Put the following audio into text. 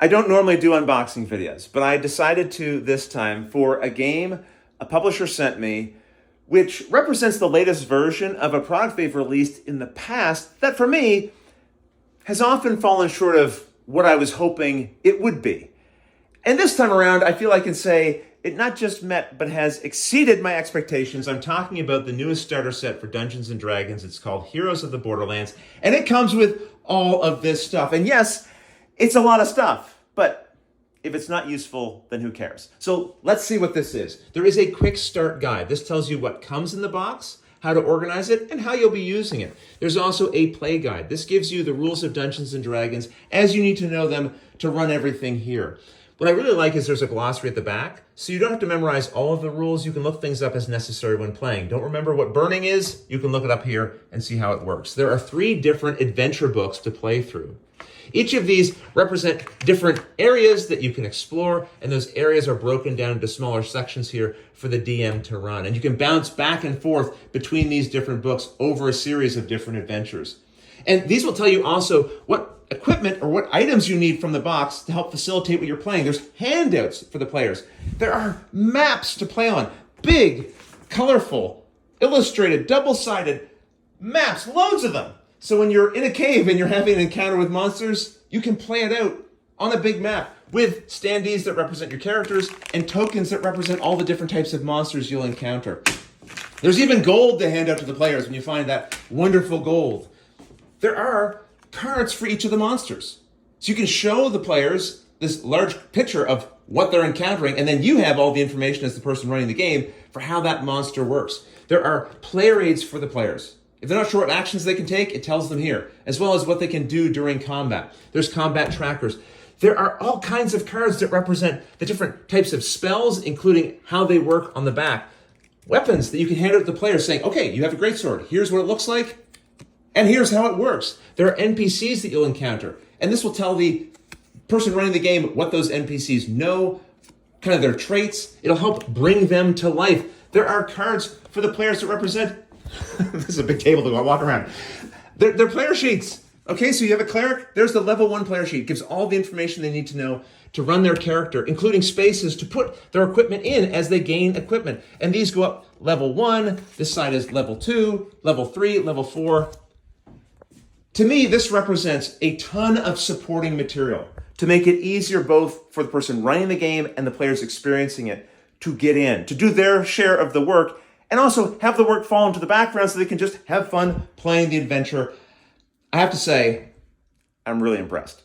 I don't normally do unboxing videos, but I decided to this time for a game a publisher sent me, which represents the latest version of a product they've released in the past that for me has often fallen short of what I was hoping it would be. And this time around, I feel I can say it not just met, but has exceeded my expectations. I'm talking about the newest starter set for Dungeons & Dragons. It's called Heroes of the Borderlands, and it comes with all of this stuff. And yes, it's a lot of stuff, but if it's not useful, then who cares? So let's see what this is. There is a quick start guide. This tells you what comes in the box, how to organize it, and how you'll be using it. There's also a play guide. This gives you the rules of Dungeons & Dragons as you need to know them to run everything here. What I really like is there's a glossary at the back, so you don't have to memorize all of the rules. You can look things up as necessary when playing. Don't remember what burning is? You can look it up here and see how it works. There are 3 different adventure books to play through. Each of these represent different areas that you can explore, and those areas are broken down into smaller sections here for the DM to run. And you can bounce back and forth between these different books over a series of different adventures. And these will tell you also what equipment or what items you need from the box to help facilitate what you're playing. There's handouts for the players. There are maps to play on. Big, colorful, illustrated, double-sided maps, loads of them. So when you're in a cave and you're having an encounter with monsters, you can play it out on a big map with standees that represent your characters and tokens that represent all the different types of monsters you'll encounter. There's even gold to hand out to the players when you find that wonderful gold. There are cards for each of the monsters. So you can show the players this large picture of what they're encountering, and then you have all the information as the person running the game for how that monster works. There are player aids for the players. If they're not sure what actions they can take, it tells them here, as well as what they can do during combat. There's combat trackers. There are all kinds of cards that represent the different types of spells, including how they work on the back. Weapons that you can hand out to the players saying, okay, you have a greatsword. Here's what it looks like, and here's how it works. There are NPCs that you'll encounter, and this will tell the person running the game what those NPCs know, kind of their traits. It'll help bring them to life. There are cards for the players that represent this is a big table to walk around. They're player sheets. Okay, so you have a cleric. There's the level 1 player sheet. It gives all the information they need to know to run their character, including spaces to put their equipment in as they gain equipment. And these go up level 1. This side is level 2, level 3, level 4. To me, this represents a ton of supporting material to make it easier both for the person running the game and the players experiencing it to get in, to do their share of the work, and also have the work fall into the background so they can just have fun playing the adventure. I have to say, I'm really impressed.